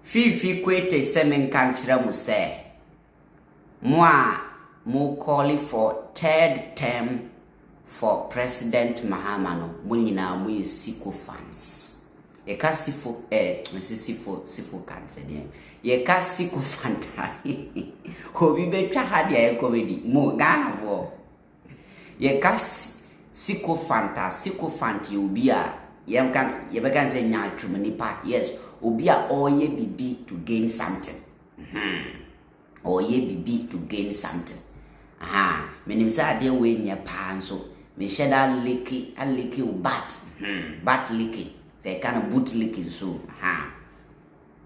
Fiifi Qwetey semen kanchira mu say mo calling for third term for President Mahama no mo nyina mo sycophants. Ye ka sifo sifo kan se de ye ka sycophant obi betwa ha de comedy mo Ghana vo ye ka sycophant ye obi a ye be kan say nya atwum nipa. Yes, obi a oye bibi to gain something. Oye bibi to gain something. Menim say ade we nya pa nso me sheda leaky bat bat leaking say kind of boot leaking so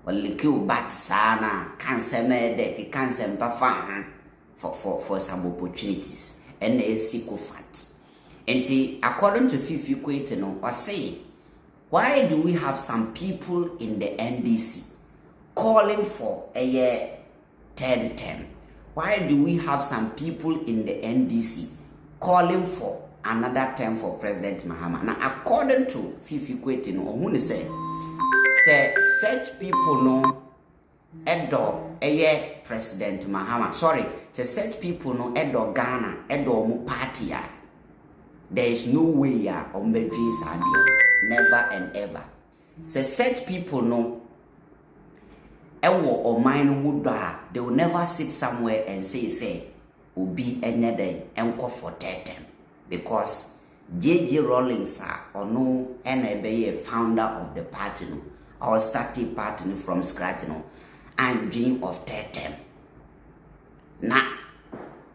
or leaky bat sana cancer me de cancer mpa for some opportunities and a sycophant. And according to Fiifi Qwetey no or say, why do we have some people in the NDC calling for a third term? Why do we have some people in the NDC calling for another term for President Mahama? Now, according to Fiifi Qwetey, no, who say such people no edo President Mahama. Sorry, say such people no edo Ghana edo mu party. There is no way ya on the face never and ever. Say such people no ewo or mine would they will never sit somewhere and say ubi any day and call for third term, because J.J. Rawlings or no and be a founder of the party no, or started party from scratch no, and dream of third term. Nah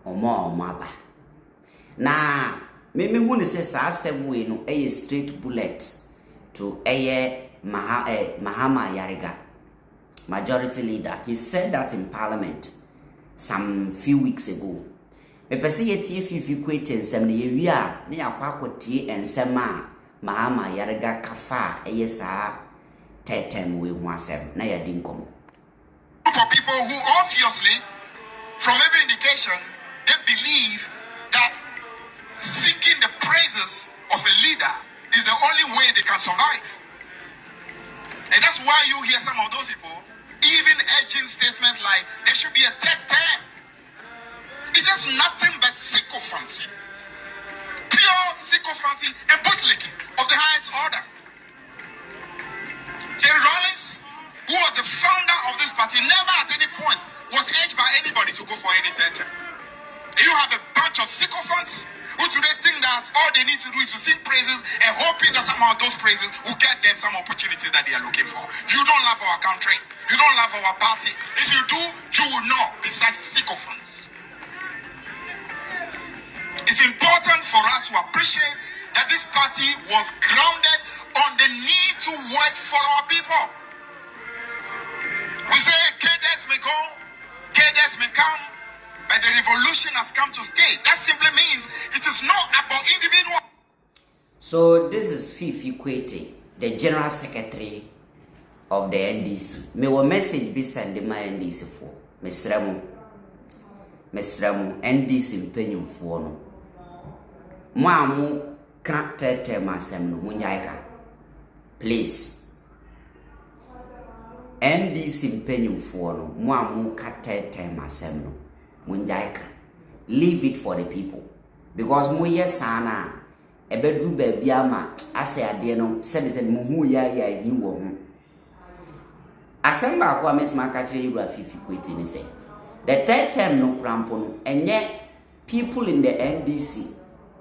or more maba. Nah me who say same way no a straight bullet to Mahama Ayariga, majority leader. He said that in Parliament some few weeks ago. Me pese ye tie Fiifi Qwetey nsem ne ye wi a ne yakwakotie ensem a Mahama Ayariga kafa saa tetem we hu asem na ya di nkomo. For people who obviously, from every indication, they believe that seeking the praises of a leader is the only way they can survive. And that's why you hear some of those people even urging statements like there should be a third term. It's just nothing but sycophancy. Pure sycophancy and bootlicking of the highest order. Jerry Rawlings, who was the founder of this party, never at any point was urged by anybody to go for any third term. You have a bunch of sycophants who today think that all they need to do is to sing praises and hoping that somehow those praises will get them some opportunity that they are looking for. You don't love our country. You don't love our party. If you do, you will know besides sycophants. It's important for us to appreciate that this party was grounded on the need to work for our people. We say cadets may go, cadets may come, but the revolution has come to stay. That simply means it is not about individual. So this is Fiifi Qwetey, the General Secretary of the NDC. Me wa message be send my NDC for. Mesremu NDC mpenyimfo no. Mo amu kan tete masem no munyaika. Please. NDC mpenyimfo no mo amu ka tete masem no. Munjaika. Leave it for the people, because moye sana ebedu baby ama ase ade no se muhu ya yi wo hu asamba kwa metima ka kire yiru Fiifi Qwetey ni say the third term no krampo no enye people in the NDC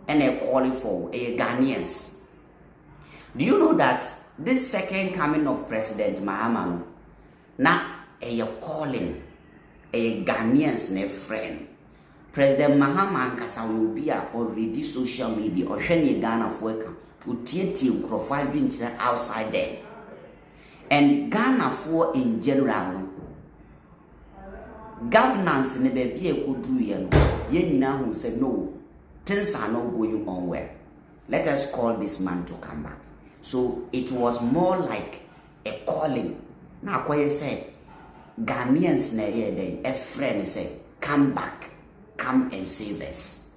and a calling for a Ghanaians. Do you know that this second coming of President Mahama no na a calling a Ghanaians ne friend? President Mahama ankasa will be already social media or hwene Ghana for utieti profile being outside there, and Ghana for in general no governance ne be e koduru ye no ye nyina hu say no, things are not going on well. Let us call this man to come back. So it was more like a calling. Now kwa say Ghanaians na ye a friend say come back, come and save us.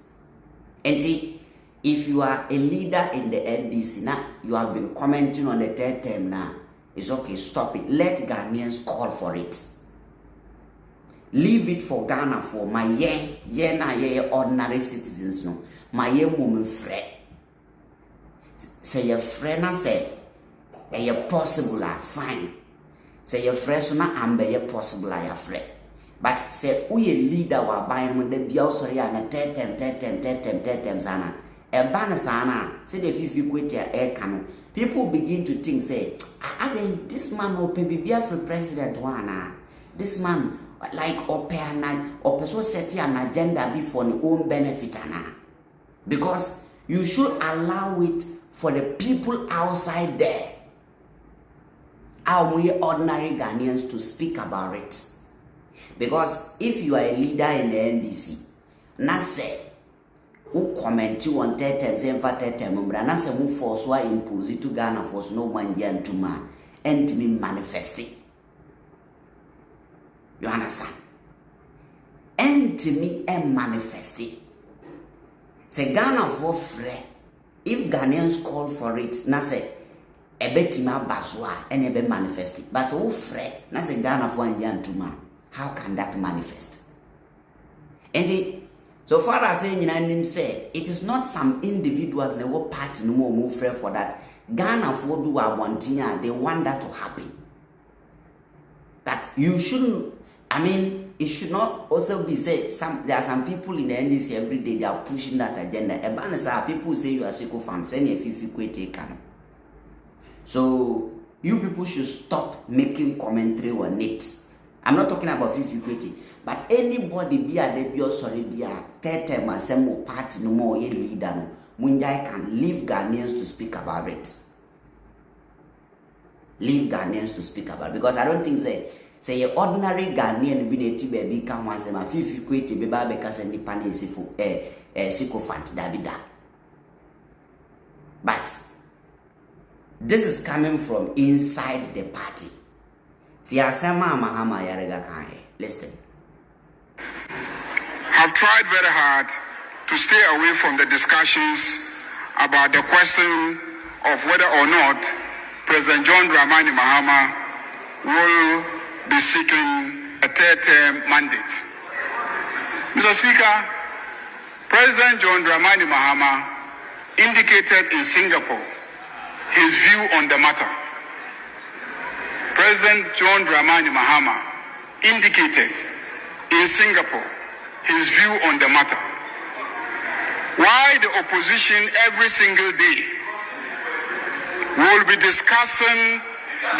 And see, if you are a leader in the NDC now, you have been commenting on the third term now, it's okay, stop it. Let Ghanaians call for it. Leave it for Ghana for my ordinary citizens. No, my woman friend. Say your friend and say, "Are possible? Fine." Say your friend so na ambe possible I friend. But say we a leader wa buy mo de bia sorry ana tetem sana. E ban sana say the Fiifi Qwetey e kan. People begin to think say, this man open bibia for president one. This man like open so set an agenda before the own benefit ana. Because you should allow it for the people outside there. Are we ordinary Ghanaians to speak about it? Because if you are a leader in the NDC, na say who comment you on 10 times and 10 times, na say who force why impose it to Ghana force no one year and 2 months and me manifesting. You understand? And to me and manifesting. Say Ghana for free. If Ghanaians call for it, na say ebetima baswa and ebe manifesting. But so free, na say Ghana for 1 year and 2 months. How can that manifest? And so far as saying him say it is not some individuals in the party no more move for that. Ghana for do wanting they want that to happen. But you shouldn't. I mean, it should not also be said. There are some people in the NDC every day they are pushing that agenda. People say you are sycophant, saying a Fiifi Qwetey can. So you people should stop making commentary on it. I'm not talking about Fiifi Qwetey, but anybody be a debut sorry be a third time and some more party no more a leader no Munjai can leave Ghanaians to speak about it. Leave Ghanaians to speak about it. Because I don't think say a ordinary Ghanaian be a baby can once them a Fiifi Qwetey be because and the panel sycophant Davida. But this is coming from inside the party. Mahama Ayariga Bootlicker. Listen. Have tried very hard to stay away from the discussions about the question of whether or not President John Dramani Mahama will be seeking a third-term mandate. Mr. Speaker, President John Dramani Mahama indicated in Singapore his view on the matter. President John Dramani Mahama indicated in Singapore his view on the matter. Why the opposition every single day will be discussing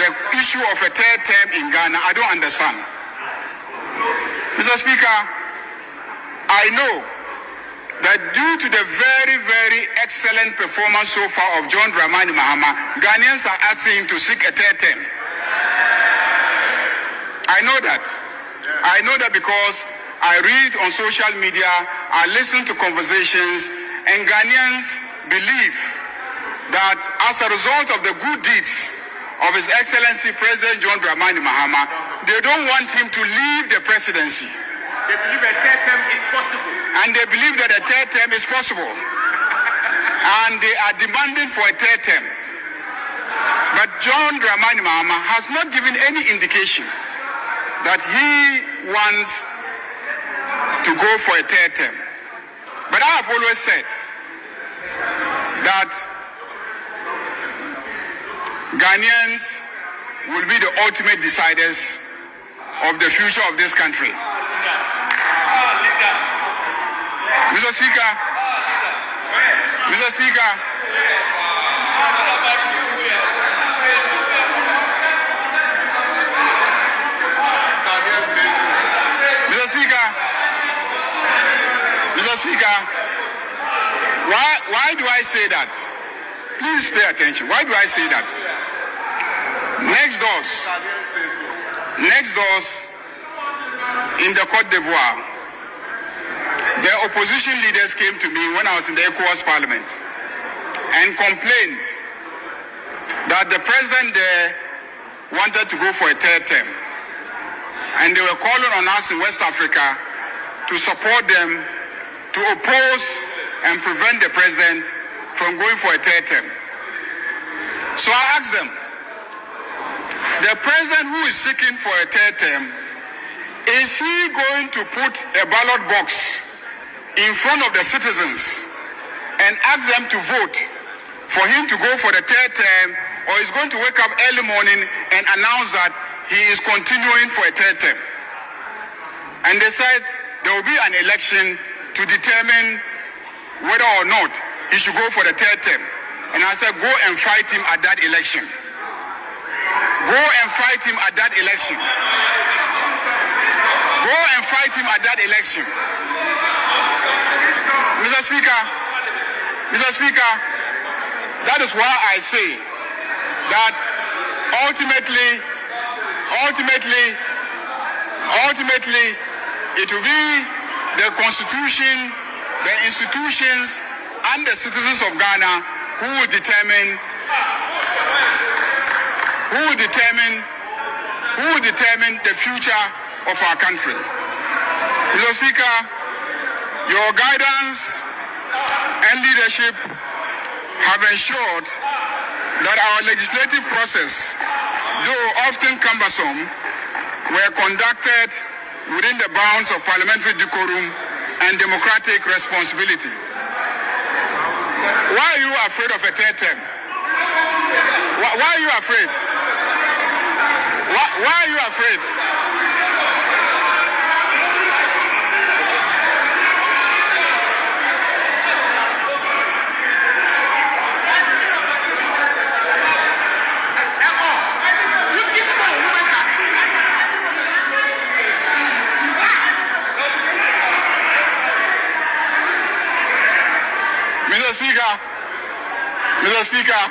the issue of a third term in Ghana, I don't understand. Mr. Speaker, I know that due to the very, very excellent performance so far of John Dramani Mahama, Ghanaians are asking him to seek a third term. I know that. I know that because I read on social media, I listen to conversations, and Ghanaians believe that as a result of the good deeds of His Excellency President John Dramani Mahama, they don't want him to leave the presidency. They believe a third term is possible. And they believe that a third term is possible. And they are demanding for a third term. But John Dramani Mahama has not given any indication that he wants to go for a third term. But I have always said that Ghanaians will be the ultimate deciders of the future of this country. Mr. Speaker, Mr. Speaker, Mr. Speaker, why do I say that? Please pay attention. Why do I say that? Next doors in the Côte d'Ivoire, the opposition leaders came to me when I was in the ECOWAS Parliament and complained that the president there wanted to go for a third term. And they were calling on us in West Africa to support them, to oppose and prevent the president from going for a third term. So I asked them, The president who is seeking for a third term, is he going to put a ballot box in front of the citizens and ask them to vote for him to go for the third term, or is going to wake up early morning and announce that he is continuing for a third term? And they said there will be an election to determine whether or not he should go for the third term. And I said, go and fight him at that election. Go and fight him at that election. Go and fight him at that election. Mr. Speaker, that is why I say that ultimately, it will be the Constitution, the institutions, and the citizens of Ghana who will determine the future of our country. Mr. Speaker, your guidance and leadership have ensured that our legislative process, though often cumbersome, were conducted within the bounds of parliamentary decorum and democratic responsibility. Why are you afraid of a third term? Why are you afraid? Why are you afraid? Mr. Speaker,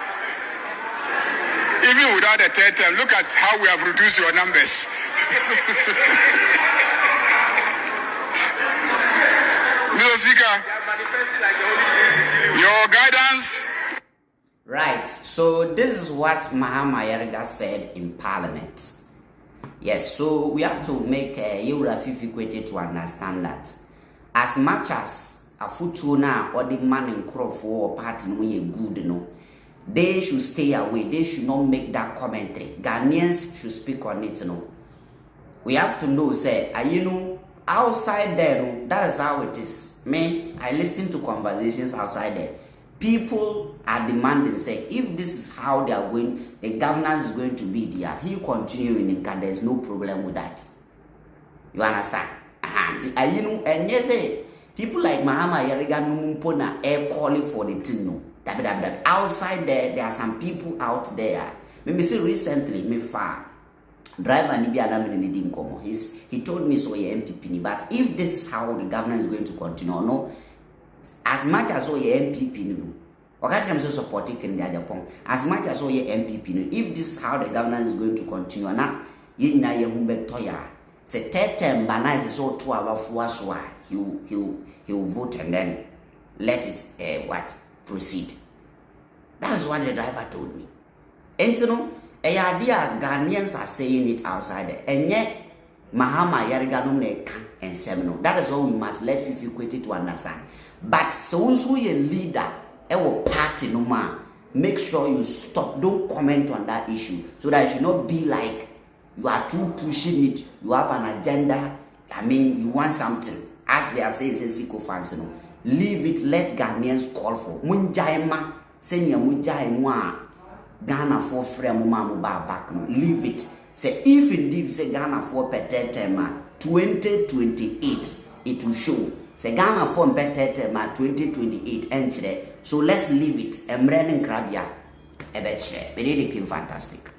even without a third term, look at how we have reduced your numbers. Mr. Speaker, your guidance. Right, so this is what Mahama Ayariga said in Parliament. Yes, so we have to make Fiifi Qwetey to understand that as much as a futuna or the man in crop for party no ye good no, they should stay away. They should not make that commentary. Ghanaians should speak on it no. We have to know, say, you know, outside there, that is how it is. Me, I listen to conversations outside there. People are demanding, say, if this is how they are going, the governance is going to be there, he continuing, and there's no problem with that. You understand? You know, and yes, people like Mahama Ayariga Bootlicker air calling for the thing no. Outside there are some people out there. Me say recently, me far driver ni bi adam ni di nkomo. He told me so ye MPP ni, but if this is how the government is going to continue, no, as much as so ye MPP ni, wakati I'm so supporting in the Japan, as much as so ye MPP ni, if this is how the government is going to continue, na ye nyina ye hu betoya. Say third term bana is so 2 hours for he'll vote and then let it proceed. That's what the driver told me. And you know, idea Ghanaians are saying it outside there. And yet Mahama Ayariga Bootlicker and Semino. That is what we must let Fiifi Qwetey to understand. But so once we a leader, our party no man, make sure you stop, don't comment on that issue, so that it should not be like you are too pushing it, you have an agenda, I mean you want something. As they are saying, sycophants, you know, leave it, let Ghanaians call for. Munjaima, senior Mujaima, Ghana for frame mama back, no, leave it. Say, if indeed say Ghana for better term 2028, it will show. Say Ghana for better term 2028, entry. So let's leave it. Emrening Krabia, Ebetche, but it came fantastic.